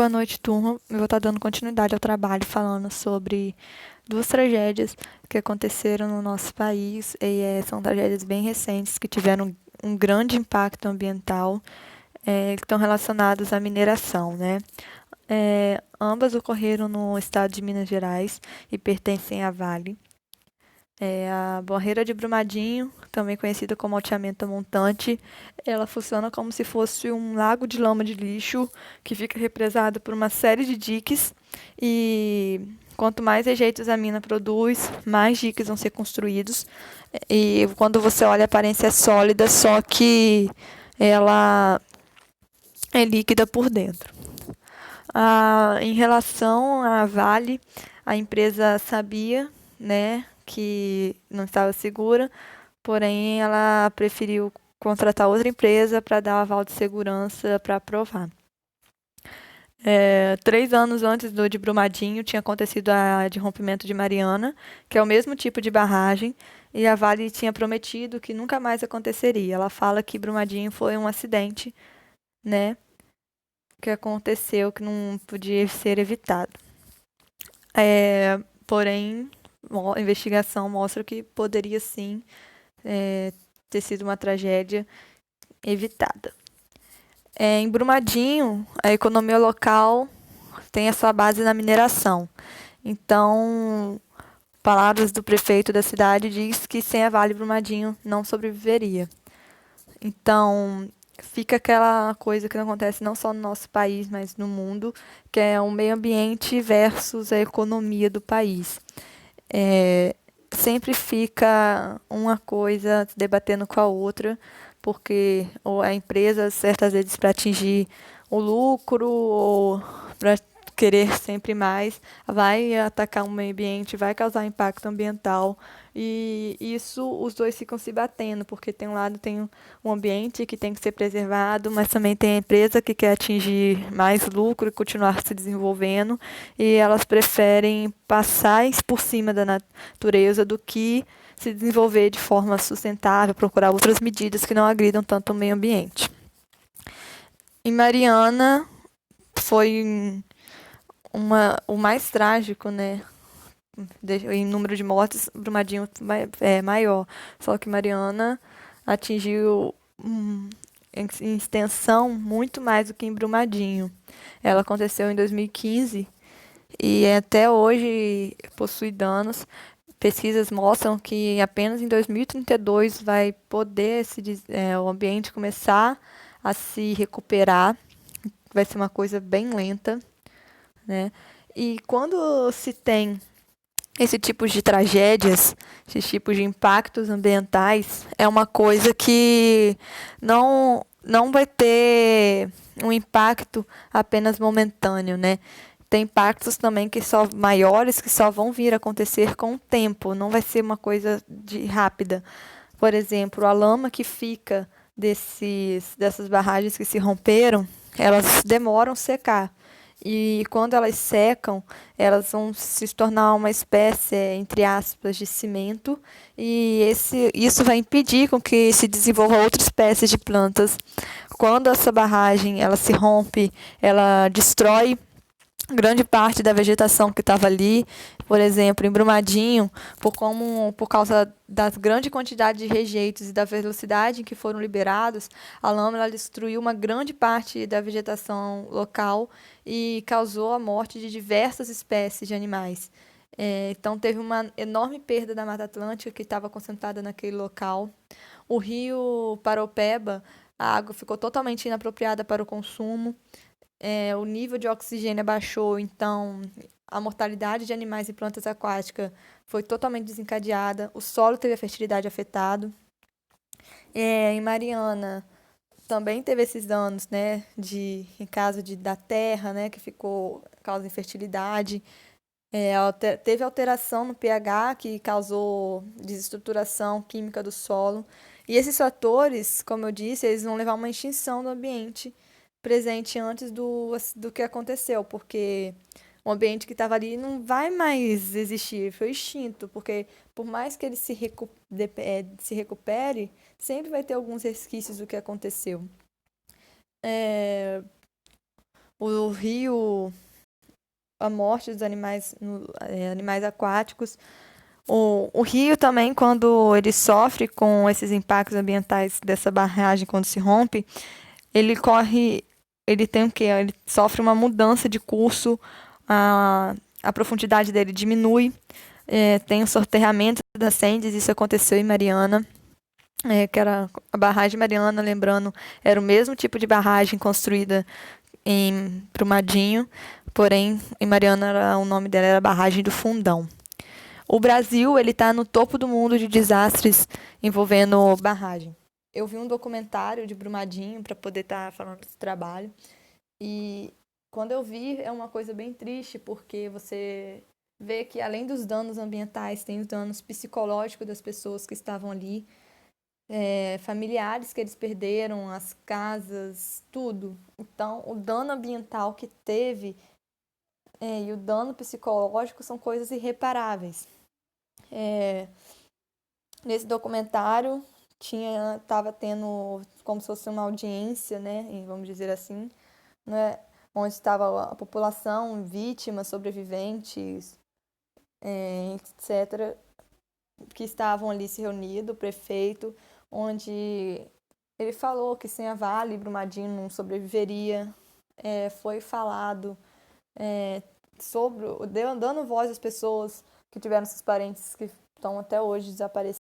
Boa noite, turma. Eu vou estar dando continuidade ao trabalho falando sobre duas tragédias que aconteceram no nosso país. São tragédias bem recentes que tiveram um grande impacto ambiental, que estão relacionadas à mineração, né? Ambas ocorreram no estado de Minas Gerais e pertencem à Vale. A barreira de Brumadinho, também conhecida como alteamento montante, ela funciona como se fosse um lago de lama de lixo que fica represado por uma série de diques e quanto mais rejeitos a mina produz, mais diques vão ser construídos. E quando você olha, a aparência é sólida, só que ela é líquida por dentro. Em relação à Vale, a empresa sabia, né, que não estava segura, porém ela preferiu contratar outra empresa para dar o aval de segurança para aprovar. 3 anos antes do de Brumadinho tinha acontecido a de rompimento de Mariana, que é o mesmo tipo de barragem, e a Vale tinha prometido que nunca mais aconteceria. Ela fala que Brumadinho foi um acidente, né, que aconteceu, que não podia ser evitado. Porém, a investigação mostra que poderia sim ter sido uma tragédia evitada. Em Brumadinho, a economia local tem a sua base na mineração. Então, palavras do prefeito da cidade diz que sem a Vale Brumadinho não sobreviveria. Então, fica aquela coisa que acontece não só no nosso país, mas no mundo, que é o meio ambiente versus a economia do país. Sempre fica uma coisa debatendo com a outra, porque ou a empresa, certas vezes, para atingir o lucro ou para querer sempre mais, vai atacar o meio ambiente, vai causar impacto ambiental. E isso os dois ficam se batendo, porque tem um lado tem um ambiente que tem que ser preservado, mas também tem a empresa que quer atingir mais lucro e continuar se desenvolvendo, e elas preferem passar por cima da natureza do que se desenvolver de forma sustentável, procurar outras medidas que não agridam tanto o meio ambiente. Em Mariana foi o mais trágico, né? Em número de mortes, Brumadinho é maior. Só que Mariana atingiu em extensão muito mais do que em Brumadinho. Ela aconteceu em 2015 e até hoje possui danos. Pesquisas mostram que apenas em 2032 vai poder o ambiente começar a se recuperar. Vai ser uma coisa bem lenta, né? E quando se tem esse tipo de tragédias, esses tipos de impactos ambientais, é uma coisa que não vai ter um impacto apenas momentâneo, né? Tem impactos também que só maiores que só vão vir a acontecer com o tempo, não vai ser uma coisa rápida. Por exemplo, a lama que fica dessas barragens que se romperam, elas demoram a secar. E quando elas secam, elas vão se tornar uma espécie, entre aspas, de cimento, e isso vai impedir com que se desenvolva outra espécie de plantas. Quando essa barragem ela se rompe, ela destrói grande parte da vegetação que estava ali, por exemplo, em Brumadinho, por causa da grande quantidade de rejeitos e da velocidade em que foram liberados, a lama ela destruiu uma grande parte da vegetação local e causou a morte de diversas espécies de animais. Então, teve uma enorme perda da Mata Atlântica que estava concentrada naquele local. O rio Paraopeba, a água ficou totalmente inapropriada para o consumo. O nível de oxigênio abaixou, então a mortalidade de animais e plantas aquáticas foi totalmente desencadeada, o solo teve a fertilidade afetado. Em Mariana também teve esses danos, né, em caso da terra, né, que ficou causa infertilidade. Teve alteração no pH que causou desestruturação química do solo. E esses fatores, como eu disse, eles vão levar a uma extinção do ambiente presente antes do que aconteceu, porque o ambiente que estava ali não vai mais existir, foi extinto, porque por mais que ele se recupere, sempre vai ter alguns resquícios do que aconteceu. o rio, a morte dos animais aquáticos. O rio também, quando ele sofre com esses impactos ambientais dessa barragem, quando se rompe, ele corre, ele tem o quê? Ele sofre uma mudança de curso, a profundidade dele diminui, tem o soterramento das nascentes, isso aconteceu em Mariana, que era a barragem Mariana, lembrando, era o mesmo tipo de barragem construída em Brumadinho, porém em Mariana o nome dela era Barragem do Fundão. O Brasil, ele está no topo do mundo de desastres envolvendo barragem. Eu vi um documentário de Brumadinho para poder estar falando desse trabalho. E quando eu vi, é uma coisa bem triste, porque você vê que além dos danos ambientais, tem os danos psicológicos das pessoas que estavam ali, familiares que eles perderam, as casas, tudo. Então, o dano ambiental que teve e o dano psicológico são coisas irreparáveis. Nesse documentário estava tendo como se fosse uma audiência, né, vamos dizer assim, né, onde estava a população, vítimas, sobreviventes, etc., que estavam ali se reunidos, o prefeito, onde ele falou que sem a Vale, Brumadinho não sobreviveria. Foi falado sobre, dando voz às pessoas que tiveram seus parentes que estão até hoje desaparecidos.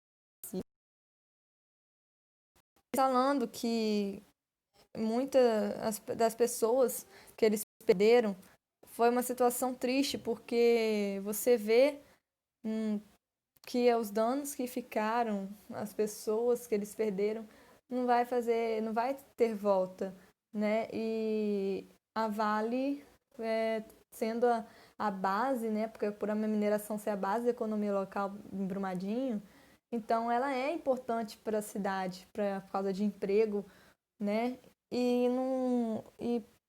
Falando que muitas das pessoas que eles perderam foi uma situação triste, porque você vê que os danos que ficaram, as pessoas que eles perderam, não vai ter volta, né? E a Vale, sendo a base, né? Porque por a mineração ser a base da economia local em Brumadinho, então ela é importante para a cidade, por causa de emprego, né? E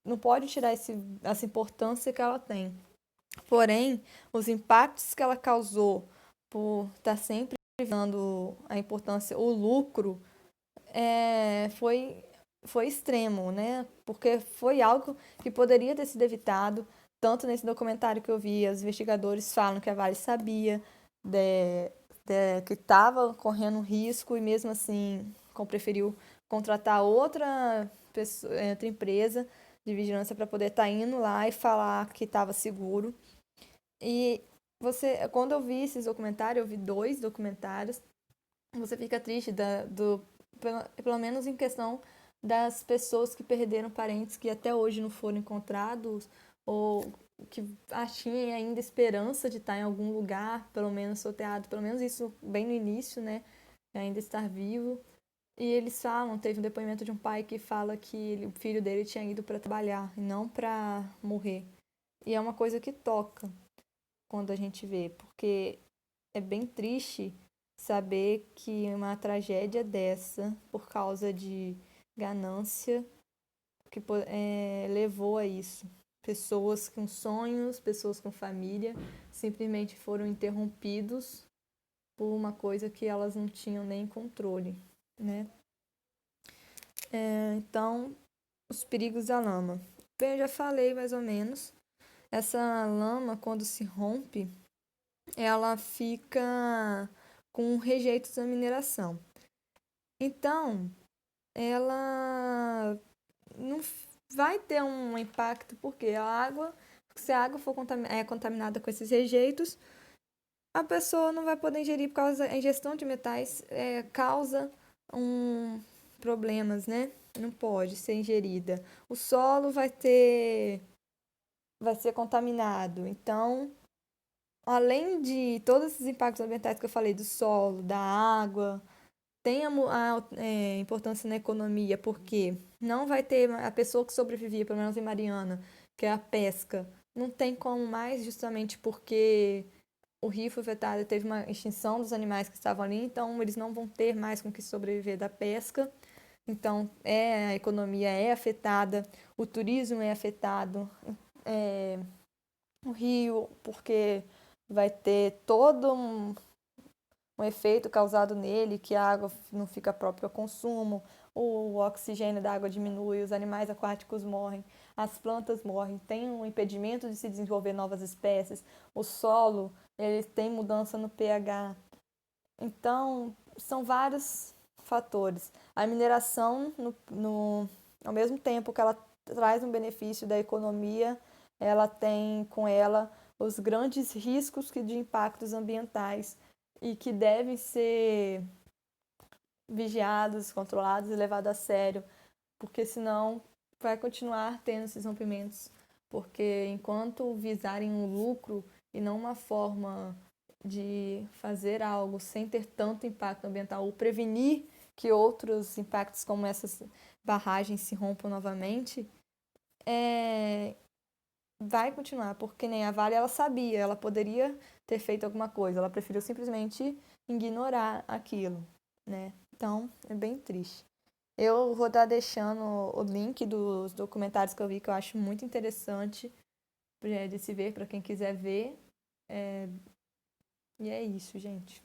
não pode tirar essa importância que ela tem. Porém, os impactos que ela causou por estar sempre vendo a importância, o lucro, foi extremo, né? Porque foi algo que poderia ter sido evitado. Tanto nesse documentário que eu vi, os investigadores falam que a Vale sabia que estava correndo risco e mesmo assim preferiu contratar outra empresa de vigilância para poder estar indo lá e falar que estava seguro. E quando eu vi esses documentários, eu vi 2 documentários, você fica triste pelo menos em questão das pessoas que perderam parentes que até hoje não foram encontrados ou que tinham ainda esperança de estar em algum lugar, pelo menos soterrado, pelo menos isso bem no início, né? Ainda estar vivo. E eles falam, teve um depoimento de um pai que fala que o filho dele tinha ido para trabalhar e não para morrer. E é uma coisa que toca quando a gente vê, porque é bem triste saber que uma tragédia dessa, por causa de ganância, que levou a isso. Pessoas com sonhos, pessoas com família, simplesmente foram interrompidos por uma coisa que elas não tinham nem controle, né? Então, os perigos da lama. Bem, eu já falei mais ou menos. Essa lama, quando se rompe, ela fica com rejeitos da mineração. Então, ela não vai ter um impacto, porque se a água for contaminada com esses rejeitos, a pessoa não vai poder ingerir por causa da ingestão de metais, causa problemas, né? Não pode ser ingerida. O solo vai ser contaminado. Então, além de todos esses impactos ambientais que eu falei, do solo, da água, tem a importância na economia, porque não vai ter a pessoa que sobrevivia, pelo menos em Mariana, que é a pesca, não tem como mais, justamente porque o rio foi afetado, teve uma extinção dos animais que estavam ali, então eles não vão ter mais com que sobreviver da pesca. Então, a economia é afetada, o turismo é afetado, o rio, porque vai ter todo um efeito causado nele, que a água não fica própria ao consumo, o oxigênio da água diminui, os animais aquáticos morrem. as plantas morrem, tem um impedimento de se desenvolver novas espécies, o solo ele tem mudança no pH. Então, são vários fatores. A mineração, ao mesmo tempo que ela traz um benefício da economia, ela tem com ela os grandes riscos de impactos ambientais e que devem ser vigiados, controlados e levados a sério, porque senão vai continuar tendo esses rompimentos, porque enquanto visarem um lucro e não uma forma de fazer algo sem ter tanto impacto ambiental ou prevenir que outros impactos como essas barragens se rompam novamente, vai continuar, porque nem a Vale ela sabia, ela poderia ter feito alguma coisa, ela preferiu simplesmente ignorar aquilo, né? Então, é bem triste. Eu vou estar deixando o link dos documentários que eu vi, que eu acho muito interessante de se ver, para quem quiser ver. E é isso, gente.